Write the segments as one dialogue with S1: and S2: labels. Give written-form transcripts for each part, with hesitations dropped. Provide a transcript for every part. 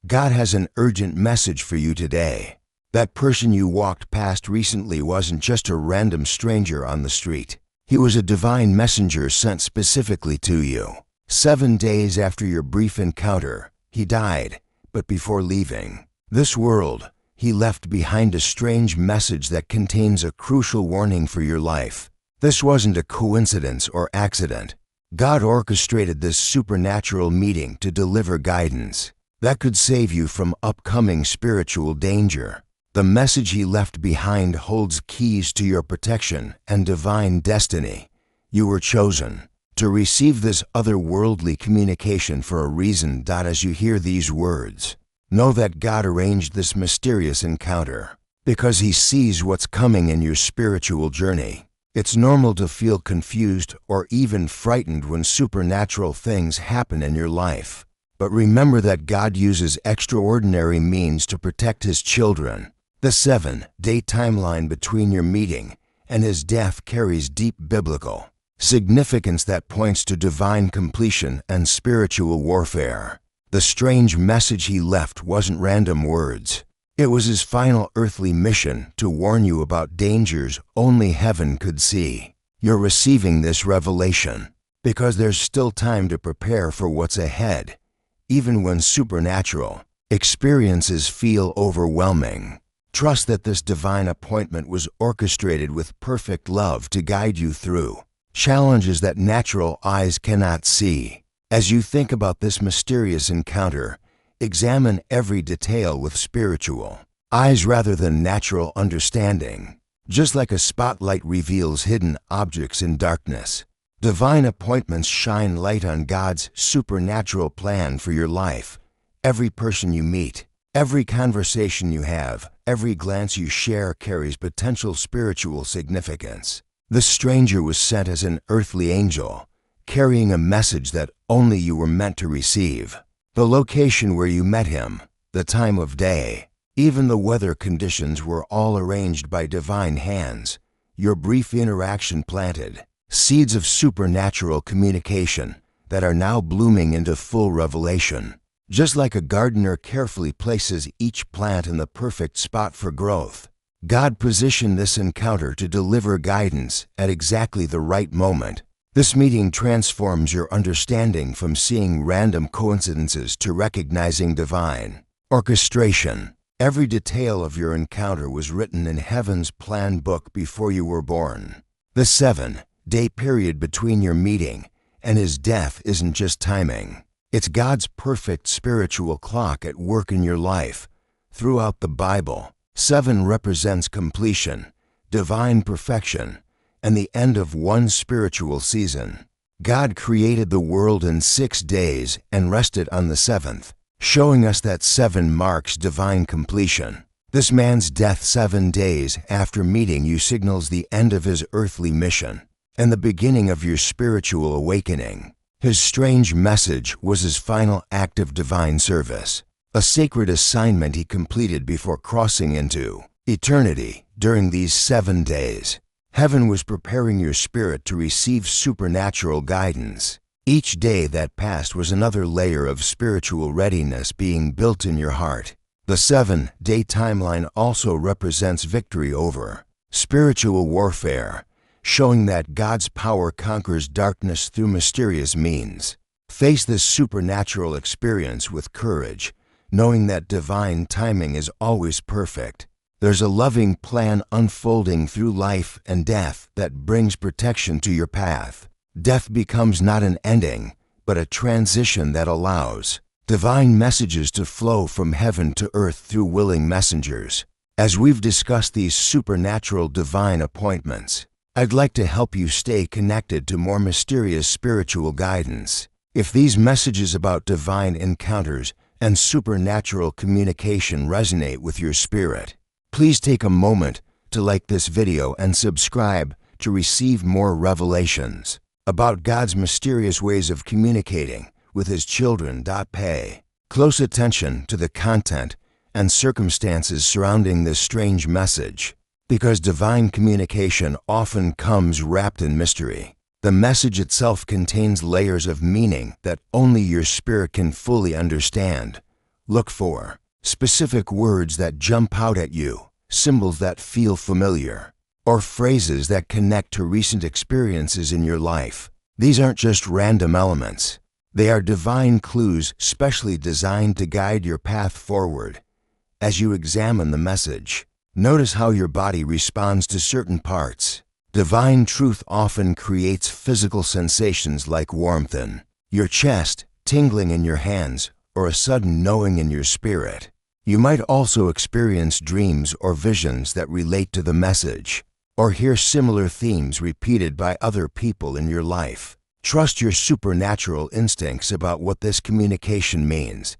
S1: God has an urgent message for you today. That person you walked past recently wasn't just a random stranger on the street. He was a divine messenger sent specifically to you. 7 days after your brief encounter, he died, but before leaving this world, he left behind a strange message that contains a crucial warning for your life. This wasn't a coincidence or accident. God orchestrated this supernatural meeting to deliver guidance that could save you from upcoming spiritual danger. The message he left behind holds keys to your protection and divine destiny. You were chosen to receive this otherworldly communication for a reason. As you hear these words, know that God arranged this mysterious encounter because he sees what's coming in your spiritual journey. It's normal to feel confused or even frightened when supernatural things happen in your life. But remember that God uses extraordinary means to protect his children. The 7-day timeline between your meeting and his death carries deep biblical significance that points to divine completion and spiritual warfare. The strange message he left wasn't random words. It was his final earthly mission to warn you about dangers only heaven could see. You're receiving this revelation because there's still time to prepare for what's ahead, even when supernatural experiences feel overwhelming. Trust that this divine appointment was orchestrated with perfect love to guide you through challenges that natural eyes cannot see. As you think about this mysterious encounter, examine every detail with spiritual eyes rather than natural understanding. Just like a spotlight reveals hidden objects in darkness, divine appointments shine light on God's supernatural plan for your life. Every person you meet, every conversation you have, every glance you share carries potential spiritual significance. This stranger was sent as an earthly angel, carrying a message that only you were meant to receive. The location where you met him, the time of day, even the weather conditions were all arranged by divine hands. Your brief interaction planted seeds of supernatural communication that are now blooming into full revelation. Just like a gardener carefully places each plant in the perfect spot for growth, God positioned this encounter to deliver guidance at exactly the right moment. This meeting transforms your understanding from seeing random coincidences to recognizing divine orchestration. Every detail of your encounter was written in heaven's plan book before you were born. The 7-day period between your meeting and his death isn't just timing. It's God's perfect spiritual clock at work in your life. Throughout the Bible, 7 represents completion, divine perfection, and the end of one spiritual season. God created the world in 6 days and rested on the 7th, showing us that 7 marks divine completion. This man's death 7 days after meeting you signals the end of his earthly mission and the beginning of your spiritual awakening. His strange message was his final act of divine service, a sacred assignment he completed before crossing into eternity. During these 7 days, heaven was preparing your spirit to receive supernatural guidance. Each day that passed was another layer of spiritual readiness being built in your heart. The 7-day timeline also represents victory over spiritual warfare, showing that God's power conquers darkness through mysterious means. Face this supernatural experience with courage, knowing that divine timing is always perfect. There's a loving plan unfolding through life and death that brings protection to your path. Death becomes not an ending, but a transition that allows divine messages to flow from heaven to earth through willing messengers. As we've discussed these supernatural divine appointments, I'd like to help you stay connected to more mysterious spiritual guidance. If these messages about divine encounters and supernatural communication resonate with your spirit, please take a moment to like this video and subscribe to receive more revelations about God's mysterious ways of communicating with his children. Pay close attention to the content and circumstances surrounding this strange message, because divine communication often comes wrapped in mystery. The message itself contains layers of meaning that only your spirit can fully understand. Look for specific words that jump out at you, symbols that feel familiar, or phrases that connect to recent experiences in your life. These aren't just random elements. They are divine clues specially designed to guide your path forward. As you examine the message, notice how your body responds to certain parts. Divine truth often creates physical sensations like warmth in your chest, tingling in your hands, or a sudden knowing in your spirit. You might also experience dreams or visions that relate to the message, or hear similar themes repeated by other people in your life. Trust your supernatural instincts about what this communication means.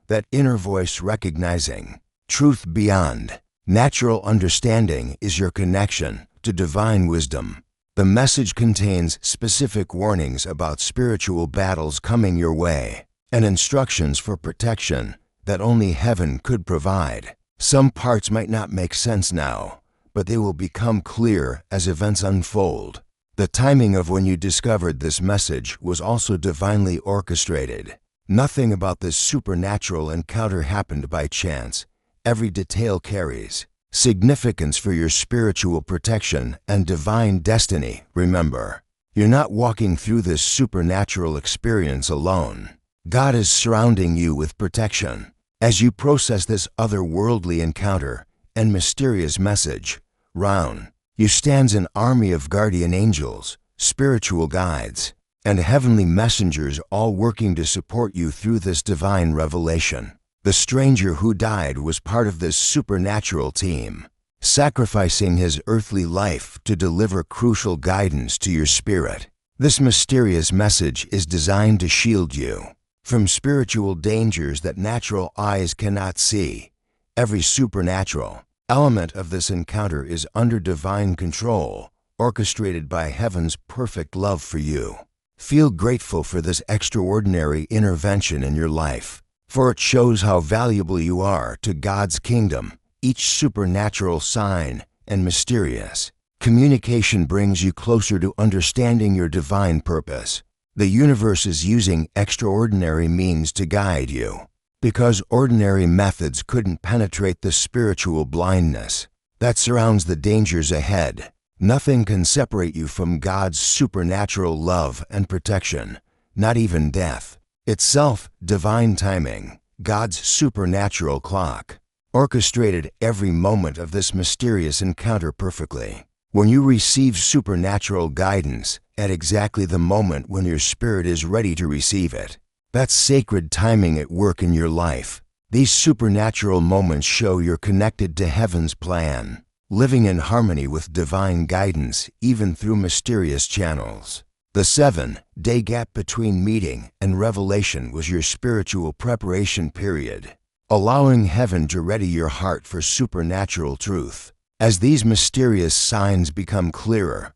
S1: That inner voice recognizing truth beyond natural understanding is your connection to divine wisdom. The message contains specific warnings about spiritual battles coming your way and instructions for protection that only heaven could provide. Some parts might not make sense now, but they will become clear as events unfold. The timing of when you discovered this message was also divinely orchestrated. Nothing about this supernatural encounter happened by chance. Every detail carries significance for your spiritual protection and divine destiny. Remember, you're not walking through this supernatural experience alone. God is surrounding you with protection. As you process this otherworldly encounter and mysterious message, round you stands an army of guardian angels, spiritual guides, and heavenly messengers, all working to support you through this divine revelation. The stranger who died was part of this supernatural team, sacrificing his earthly life to deliver crucial guidance to your spirit. This mysterious message is designed to shield you from spiritual dangers that natural eyes cannot see. Every supernatural element of this encounter is under divine control, orchestrated by heaven's perfect love for you. Feel grateful for this extraordinary intervention in your life, for it shows how valuable you are to God's kingdom. Each supernatural sign and mysterious communication brings you closer to understanding your divine purpose. The universe is using extraordinary means to guide you, because ordinary methods couldn't penetrate the spiritual blindness that surrounds the dangers ahead. Nothing can separate you from God's supernatural love and protection, not even death itself. Divine timing, God's supernatural clock, orchestrated every moment of this mysterious encounter perfectly. When you receive supernatural guidance at exactly the moment when your spirit is ready to receive it, that's sacred timing at work in your life. These supernatural moments show you're connected to heaven's plan, living in harmony with divine guidance even through mysterious channels. The 7-day gap between meeting and revelation was your spiritual preparation period, allowing heaven to ready your heart for supernatural truth. As these mysterious signs become clearer,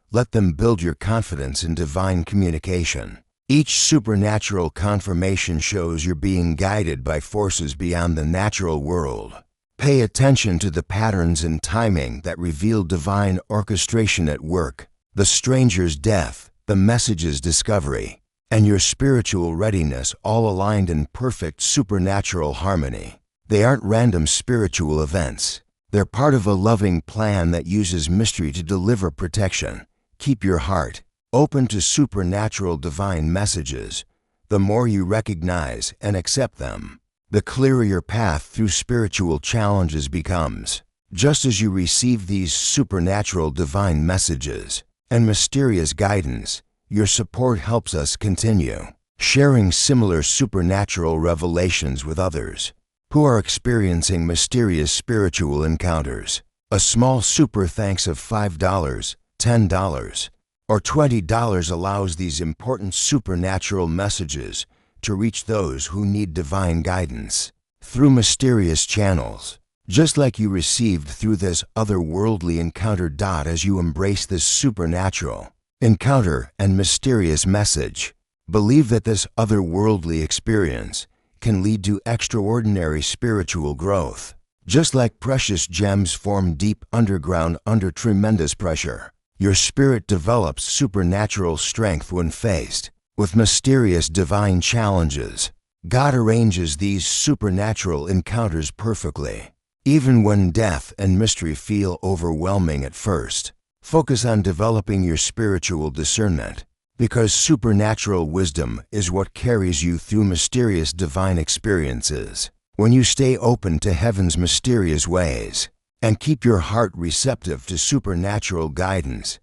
S1: let them build your confidence in divine communication. Each supernatural confirmation shows you're being guided by forces beyond the natural world. Pay attention to the patterns and timing that reveal divine orchestration at work. The stranger's death, the message's discovery, and your spiritual readiness all aligned in perfect supernatural harmony. They aren't random spiritual events. They're part of a loving plan that uses mystery to deliver protection. Keep your heart open to supernatural divine messages. The more you recognize and accept them, the clearer your path through spiritual challenges becomes. Just as you receive these supernatural divine messages and mysterious guidance, your support helps us continue sharing similar supernatural revelations with others who are experiencing mysterious spiritual encounters. A small super thanks of $5, $10, or $20 allows these important supernatural messages to reach those who need divine guidance through mysterious channels, just like you received through this otherworldly encounter. As you embrace this supernatural encounter and mysterious message, believe that this otherworldly experience can lead to extraordinary spiritual growth. Just like precious gems form deep underground under tremendous pressure, your spirit develops supernatural strength when faced with mysterious divine challenges. God arranges these supernatural encounters perfectly. Even when death and mystery feel overwhelming at first, focus on developing your spiritual discernment, because supernatural wisdom is what carries you through mysterious divine experiences. When you stay open to heaven's mysterious ways and keep your heart receptive to supernatural guidance,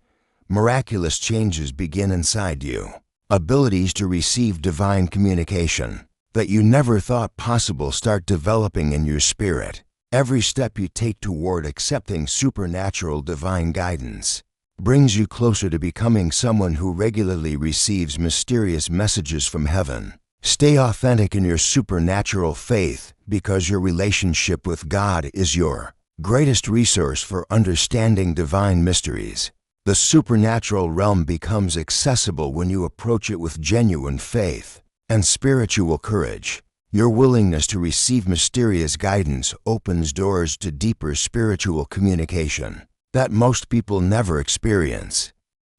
S1: miraculous changes begin inside you. Abilities to receive divine communication that you never thought possible start developing in your spirit. Every step you take toward accepting supernatural divine guidance brings you closer to becoming someone who regularly receives mysterious messages from heaven. Stay authentic in your supernatural faith, because your relationship with God is your greatest resource for understanding divine mysteries. The supernatural realm becomes accessible when you approach it with genuine faith and spiritual courage. Your willingness to receive mysterious guidance opens doors to deeper spiritual communication that most people never experience.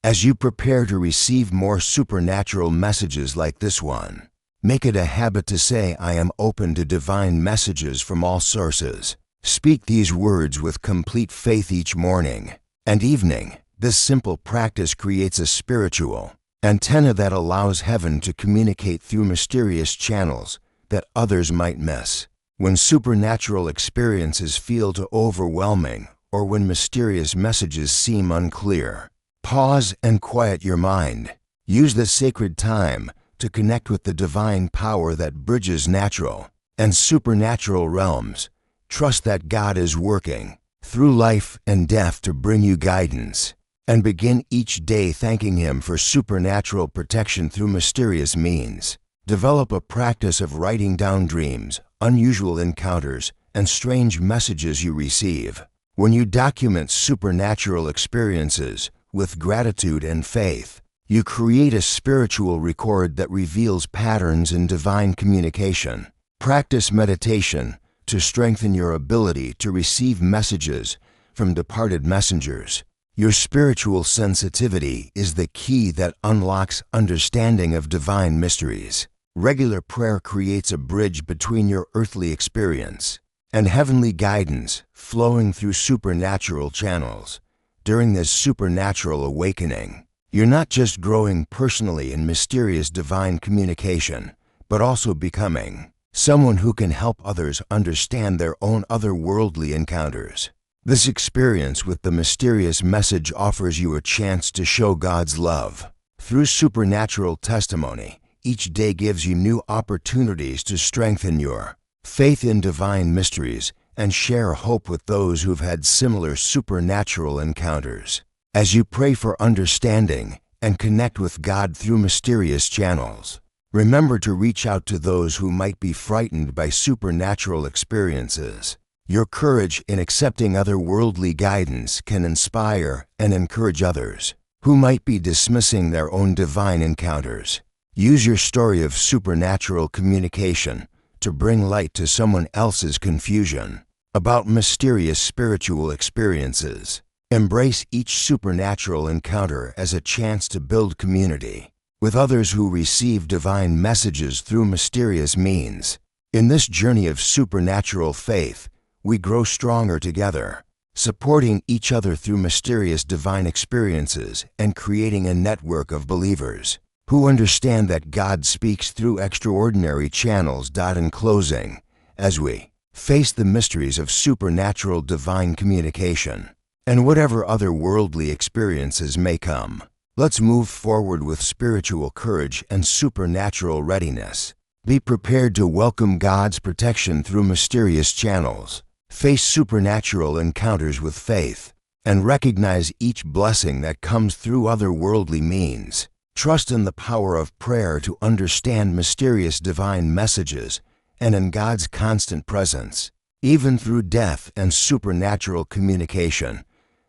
S1: As you prepare to receive more supernatural messages like this one, make it a habit to say, "I am open to divine messages from all sources." Speak these words with complete faith each morning and evening. This simple practice creates a spiritual antenna that allows heaven to communicate through mysterious channels that others might miss. When supernatural experiences feel too overwhelming, or when mysterious messages seem unclear, pause and quiet your mind. Use this sacred time to connect with the divine power that bridges natural and supernatural realms. Trust that God is working through life and death to bring you guidance, and begin each day thanking Him for supernatural protection through mysterious means. Develop a practice of writing down dreams, unusual encounters, and strange messages you receive. When you document supernatural experiences with gratitude and faith, you create a spiritual record that reveals patterns in divine communication. Practice meditation to strengthen your ability to receive messages from departed messengers. Your spiritual sensitivity is the key that unlocks understanding of divine mysteries. Regular prayer creates a bridge between your earthly experience and heavenly guidance, flowing through supernatural channels. During this supernatural awakening, you're not just growing personally in mysterious divine communication, but also becoming someone who can help others understand their own otherworldly encounters. This experience with the mysterious message offers you a chance to show God's love. Through supernatural testimony, each day gives you new opportunities to strengthen your faith in divine mysteries and share hope with those who've had similar supernatural encounters. As you pray for understanding and connect with God through mysterious channels, remember to reach out to those who might be frightened by supernatural experiences. Your courage in accepting otherworldly guidance can inspire and encourage others who might be dismissing their own divine encounters. Use your story of supernatural communication to bring light to someone else's confusion about mysterious spiritual experiences. Embrace each supernatural encounter as a chance to build community with others who receive divine messages through mysterious means. In this journey of supernatural faith, we grow stronger together, supporting each other through mysterious divine experiences and creating a network of believers who understand that God speaks through extraordinary channels. In closing, as we face the mysteries of supernatural divine communication and whatever other worldly experiences may come, let's move forward with spiritual courage and supernatural readiness. Be prepared to welcome God's protection through mysterious channels, face supernatural encounters with faith, and recognize each blessing that comes through otherworldly means. Trust in the power of prayer to understand mysterious divine messages and in God's constant presence. Even through death and supernatural communication,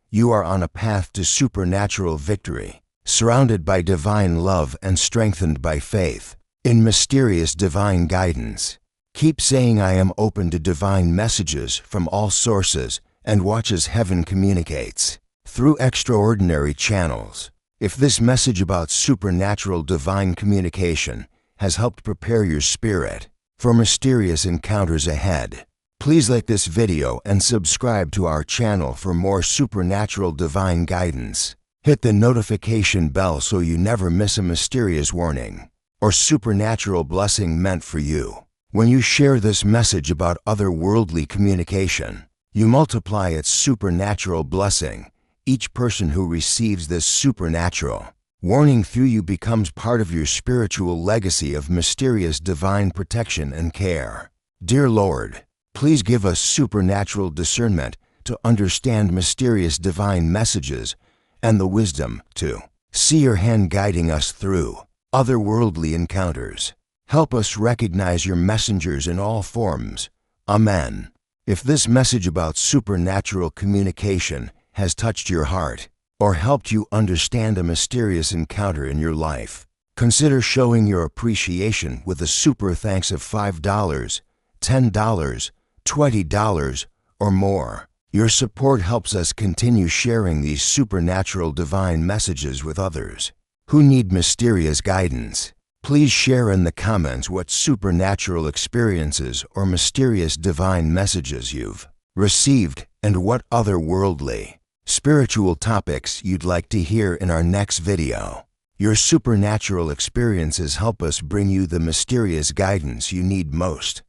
S1: you are on a path to supernatural victory, surrounded by divine love and strengthened by faith in mysterious divine guidance. Keep saying, "I am open to divine messages from all sources," and watch as heaven communicates through extraordinary channels. If this message about supernatural divine communication has helped prepare your spirit for mysterious encounters ahead. Please like this video and subscribe to our channel for more supernatural divine guidance. Hit the notification bell so you never miss a mysterious warning or supernatural blessing meant for you. When you share this message about otherworldly communication, you multiply its supernatural blessing. Each person who receives this supernatural warning through you becomes part of your spiritual legacy of mysterious divine protection and care. Dear Lord, please give us supernatural discernment to understand mysterious divine messages and the wisdom to see your hand guiding us through otherworldly encounters. Help us recognize your messengers in all forms. Amen. If this message about supernatural communication has touched your heart or helped you understand a mysterious encounter in your life, consider showing your appreciation with a super thanks of $5, $10, $20, or more. Your support helps us continue sharing these supernatural divine messages with others who need mysterious guidance. Please share in the comments what supernatural experiences or mysterious divine messages you've received and what otherworldly, spiritual topics you'd like to hear in our next video. Your supernatural experiences help us bring you the mysterious guidance you need most.